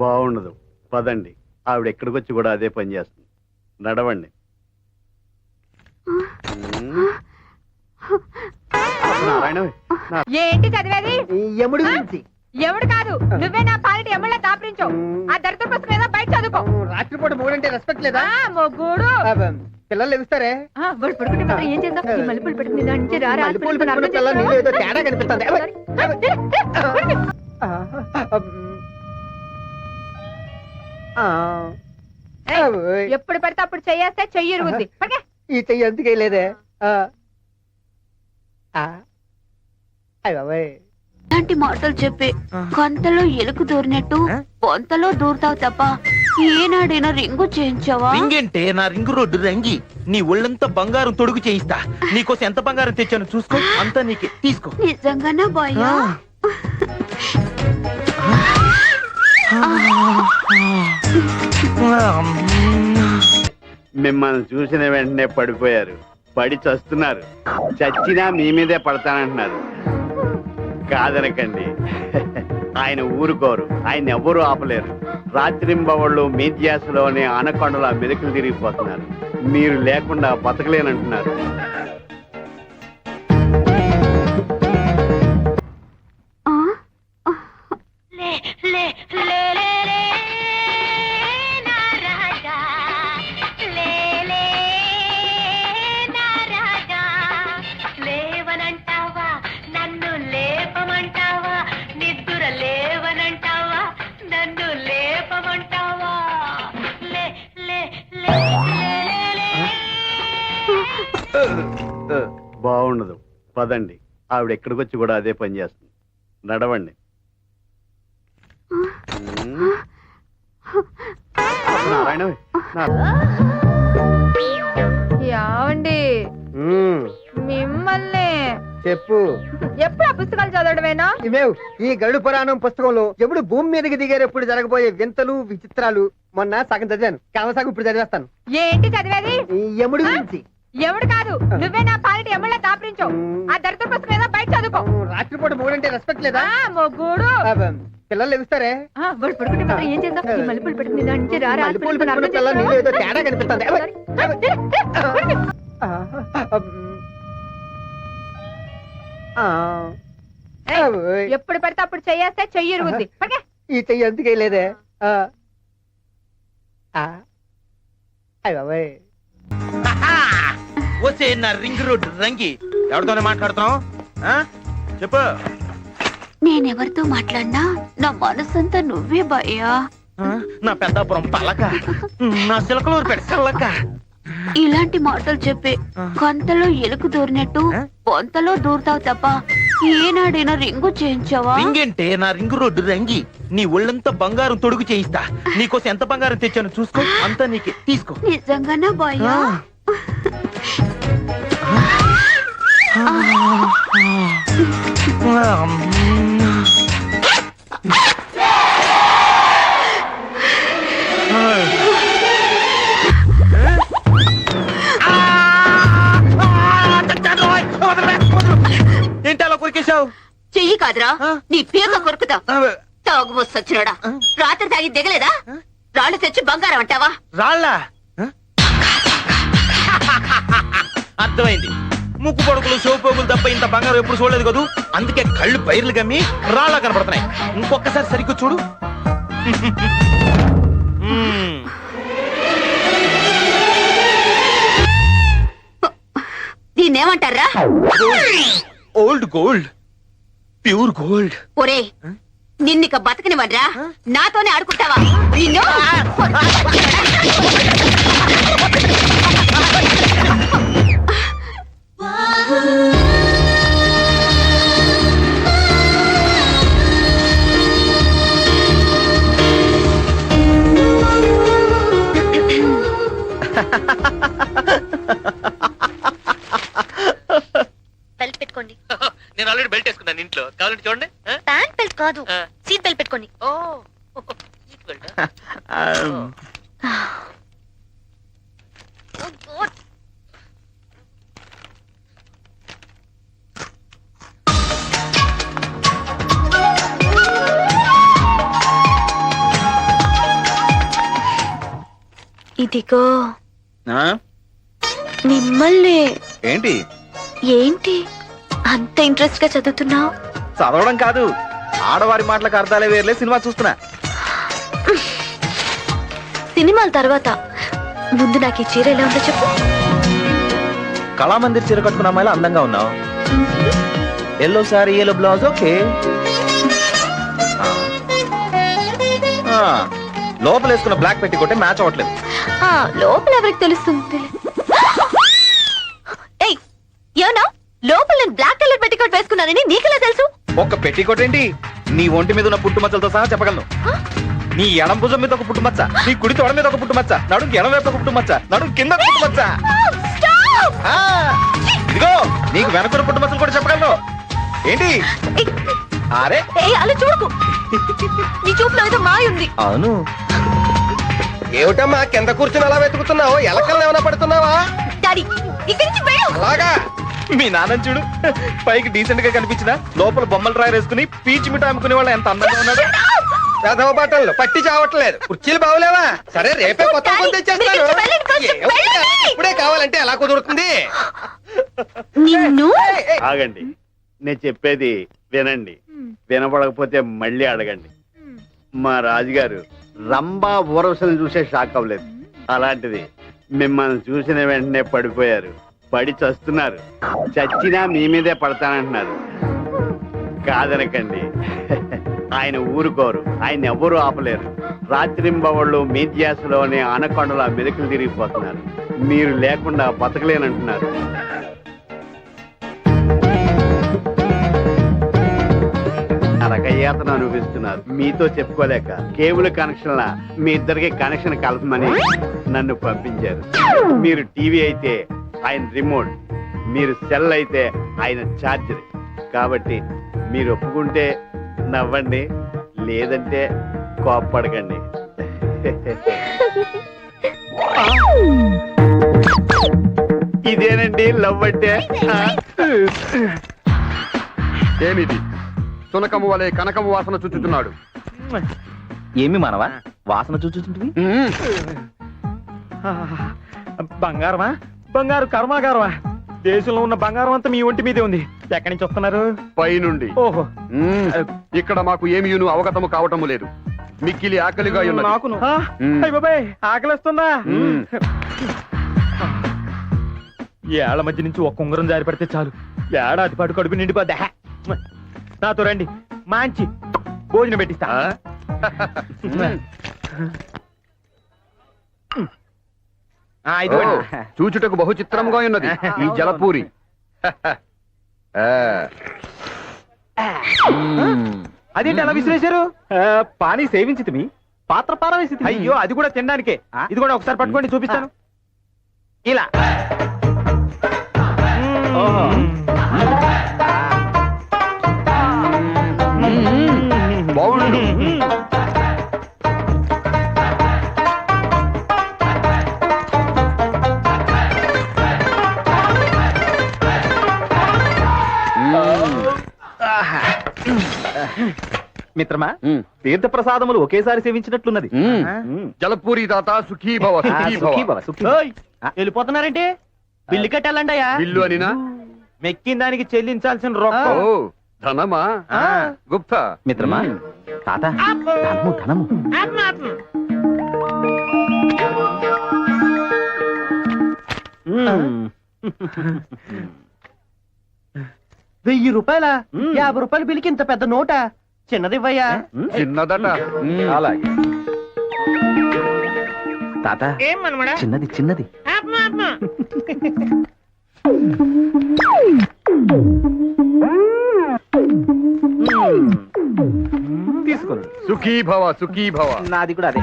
బాగుండదు, పదండి. ఆవిడ ఎక్కడికి వచ్చి కూడా అదే పని చేస్తుంది. నడవండి. ఏంటి చదివేది? యముడి గురించి. ఎవడు కాదు, నువ్వే నా పాలిటి ఎమ్మెల్యే దాపరించు. ఆ దరిద్ర పుస్తకం ఏదో బయట చదువుకో. రాత్రిపూట మూడంటే రెస్పెక్ట్ లేదా? మొగ్గుడు పిల్లలు లెగుస్తారే. వాడు పడుకుంటే మాత్రం ఏం చేద్దాం? ఈ మల్లెపూలు పెట్టుకుని దాని నుంచి రారా ఏదో తేడా కనిపిస్తుంది. ఎప్పుడు పడితే అప్పుడు చెయ్యేస్తే చెయ్యి ఇరుగుద్ది. ఈ చెయ్యి ఎందుకే లేదే. ఇలాంటి మాటలు చెప్పి కొంతలో ఎలుకు దూరినట్టు కొంతలో దూరుతావు తప్ప ఏనాడైనా రింగు చేయించావా? రింగంటే నా రింగు రోడ్డు రంగి. నీ ఒళ్ళంతా బంగారం తొడుగు చేయిస్తా. నీకోసం ఎంత బంగారం తెచ్చాను చూసుకో. అంతా నీకే, తీసుకో. నిజంగానా బాయ్యా? మిమ్మల్ని చూసిన వెంటనే పడిపోయారు. పడి చస్తున్నారు. చచ్చినా మీ మీదే పడతానంటున్నారు. కాదనకండి, ఆయన ఊరుకోరు. ఆయన ఎవ్వరూ ఆపలేరు. రాత్రింబవళ్ళు మీ ధ్యాసలోనే ఆనకొండలా మెతుకులు తిరిగిపోతున్నారు. మీరు లేకుండా బతకలేనంటున్నారు. బాగుండదు, పదండి. ఆవిడ ఎక్కడికి వచ్చి కూడా అదే పని చేస్తుంది. నడవండి. యావండి మిమ్మల్ని చెప్పు. ఎప్పుడు ఆ పుస్తకాలు చదవడమేనా? ఇవేవ్ ఈ గరుడు పురాణం పుస్తకంలో ఎప్పుడు భూమి మీదకి దిగేటప్పుడు జరగబోయే వింతలు విచిత్రాలు మొన్న సగం చదివాను. కామసాగు ఇప్పుడు చదివేస్తాను. ఏంటి చదివేది? యముడి గురించి. ఎవడు కాదు, నువ్వే నా పాలిటి ఎమ్మెల్యే దాపరించు. ఆ దరిద్ర పుస్తకం ఏదో బయట చదువుకో. రాత్రిపూట మూడంటే రెస్పెక్ట్ లేదా? మొగ్గుడు పిల్లలు లెగుస్తారే. వాడు పడుకుంటే మాత్రం ఏం చేద్దాం? ఈ మల్లెపూలు పెట్టుకుని దాని నుంచి రారా ఏదో తేడా కనిపిస్తుంది. ఎప్పుడు పడితే అప్పుడు చెయ్యేస్తే చెయ్యి ఇరుగుద్ది. ఈ చెయ్యి ఎందుకే లేదే. వస్తే నా రింగ్ రోడ్డు రంగి. ఎవరితోనే మాట్లాడుతున్నావు? చెప్పు. నేనెవరితో మాట్లాడినా నా మనసంతా నువ్వే బాయ్యా. నా పెద్దాపురం పలక, నా సిలకలూరు పెడసల్లక. ఇలాంటి మాటలు చెప్పి కొంతలో ఎలుకు దూరినట్టు కొంతలో దూరుతావు తప్ప ఏనాడైనా రింగు చేయించావా? రింగంటే నా రింగు రోడ్డు రంగి. నీ ఒళ్ళంతా బంగారం తొడుగు చేయిస్తా. నీకోసం ఎంత బంగారం తెచ్చాను చూసుకో. అంతా నీకే, తీసుకో. నిజంగానా బాయ్యా? ఏంటి అలా కొరికేశావు? చెయ్యి కాదురా, నీ పీక కొరుకుతా. తాగుబోసు సచ్చినాడా, రాత్రి తాగి దిగలేదా? రాళ్ళు తెచ్చి బంగారం అంటావా? రాళ్ళ అర్థమైంది. ముక్కు పొడుకులు సోపోగులు తప్ప ఇంత బంగారం ఎప్పుడు చూడలేదు కదూ. అందుకే కళ్ళు పైర్లు గమ్మి రాళ్ళ కనపడుతున్నాయి. ఇంకొకసారి సరిగ్గా చూడు. దీన్నేమంటారా? Old gold, pure gold. ఒరే, నిన్నిక బతకనివ్వడ్రా. నాతోనే ఆడుకుంటావా? నిన్ను బెల్ట్ పెట్టుకోండి. నేను ఆల్రెడీ బెల్ట్ వేసుకున్నాను ఇంట్లో. కావాలంటే చూడండి. ప్యాంట్ బెల్ట్ కాదు, సీట్ బెల్ట్ పెట్టుకోండి. ఓ సీట్ బెల్ట్. ఇదిగో ఆ? మిమ్మల్ని. ఏంటి ఏంటి అంత ఇంట్రెస్ట్ గా చదువుతున్నావు? చదవడం కాదు, ఆడవారి మాటలకు అర్థాలే వేర్లే, సినిమా చూస్తున్నా. సినిమాల తర్వాత ముందు నాకు ఈ చీర ఎలా ఉందో చెప్పు. కళామందిర్ చీర కట్టుకున్న అమ్మాయిలా అందంగా ఉన్నావు. Yellow sorry, yellow blouse, okay. ఆ, లోపల వేసుకున్న బ్లాక్ పెట్టి కొట్టే మ్యాచ్ అవ్వట్లేదు. ఆ, లోపల ఎవరికి తెలుస్తుంది? ఏయ్, ఏమన్నా లోపల నేను బ్లాక్ కలర్ పెట్టికోట్ వేసుకున్నానని నీకెలా తెలుసు? ఒక్క పెట్టి కొట్టేంటి, నీ ఒంటి మీద ఉన్న పుట్టుమచ్చలతో సహా చెప్పగలను. నీ ఎడం భుజం మీద ఒక పుట్టుమచ్చ, నీ కుడి తొడ మీద ఒక పుట్టుమచ్చ, నడుం ఎడం వైపు ఒక పుట్టుమచ్చ, నడుం కింద ఒక పుట్టుమచ్చ. Stop! ఆ, ఇదిగో నీకు వెనకున్న పుట్టుమచ్చలు కూడా చెప్పగలను. ఏంటి? ఏయ్, అరే ఏయ్, అలా చూడకు. నీ చూపులో ఏదో మాయ ఉంది. అవును. ఏమిటమ్మా కింద కూర్చుని అలా వెతుకుతున్నావు? ఎలకల్లో ఏమైనా పడుతున్నావా? డాడీ, ఇక్కడి నుంచి వెళ్ళు. అలాగా మీ నాన్న చూడు, పైకి డీసెంట్ గా కనిపించిన లోపల బొమ్మలు డ్రాయర్ వేసుకుని పీచ్ మిఠాయి అమ్ముకునే వాళ్ళు ఎంత అందంగా ఉన్నాడు. రథవ బట్టలు పట్టి చావట్లేదు. కుర్చీలు బాగులేవా? సరే రేపే కొత్త కొత్త తెచ్చేస్తాను. ఏమిటి? ఇప్పుడే కావాలంటే ఎలా కుదురుతుంది? నిన్ను ఆగండి, నేను చెప్పేది వినండి. వినపడకపోతే మళ్ళీ అడగండి. మా రాజుగారు రంభా ఊరవసలను చూసే షాక్ అవ్వలేదు. అలాంటిది మిమ్మల్ని చూసిన వెంటనే పడిపోయారు. పడి చస్తున్నారు. చచ్చినా మీ మీదే పడతానంటున్నారు. కాదనకండి, ఆయన ఊరుకోరు. ఆయన ఎవరూ ఆపలేరు. రాత్రింబవళ్ళు మీ ధ్యాసలోనే ఆనకొండలా మెతుకులు తిరిగిపోతున్నారు. మీరు లేకుండా బతకలేనంటున్నారు. నరకయాతన అనుభవిస్తున్నారు. మీతో చెప్పుకోలేక కేబుల్ కనెక్షన్ లా మీ ఇద్దరికి కనెక్షన్ కలపమని నన్ను పంపించారు. మీరు టీవీ అయితే ఆయన రిమోట్, మీరు సెల్ అయితే ఆయన ఛార్జర్. కాబట్టి మీరు ఒప్పుకుంటే నవ్వండి, లేదంటే కోప్పడకండి. ఇదేనండి లవ్ అంటే. ఏమిది సునకము వలె కనకము వాసన చుచ్చుతున్నాడు? ఏమి మనవా వాసన చూచుంటుంది? బంగారమా? బంగారు కర్మాగారమా? దేశంలో ఉన్న బంగారం అంతా మీ ఒంటి మీదే ఉంది. ఎక్కడి నుంచి వస్తున్నారు? పైనుండి. ఓహో, ఇక్కడ మాకు ఏమియును అవగతము కావటము లేదు. మిక్కిలి ఆకలిగా ఉన్నది. నాకును. అయ్ బాబాయ్, ఆకలిస్తుందా? ఏళ్ల మధ్య నుంచి ఒక్క ఉంగరం జారి పడితే చాలు, ఏడాది పాటు కడుపు నిండిపోద్దా. నాతో రండి, మంచి భోజనం పెట్టిస్తా. ఓ, చూచుటకు బహు చిత్రంగా ఉన్నది ఈ జలపూరి. అదేంటి అలా విసిరేశారు? పానీ సేవించి మీ పాత్ర పారవేసి. అయ్యో, అది కూడా తినడానికే. ఇది కూడా ఒకసారి పట్టుకోండి, చూపిస్తాను. ఇలా బాగుండు. మిత్రమా, తీర్థ ప్రసాదములు ఒకేసారి సేవించినట్లున్నది. జలపూరి దాత సుఖీ భవ, సుఖీ భవ. వెళ్ళిపోతున్నారంటే బిల్లు కట్టాలండి. బిల్లు అనినా? మెక్కిన దానికి చెల్లించాల్సిన రొక్కం. ఓ, ధనమా? గుప్తా మిత్రమా, తాత ధనము ధనము. ₹1000, ₹50 బిల్లుకి ఇంత పెద్ద నోట? చిన్నదివ్వయ్యా. చిన్నదట. అలాగే తాత, చిన్నది చిన్నది. తీసుకోండి. సుఖీ భవ, సుఖీ భవ. నాది కూడా అదే.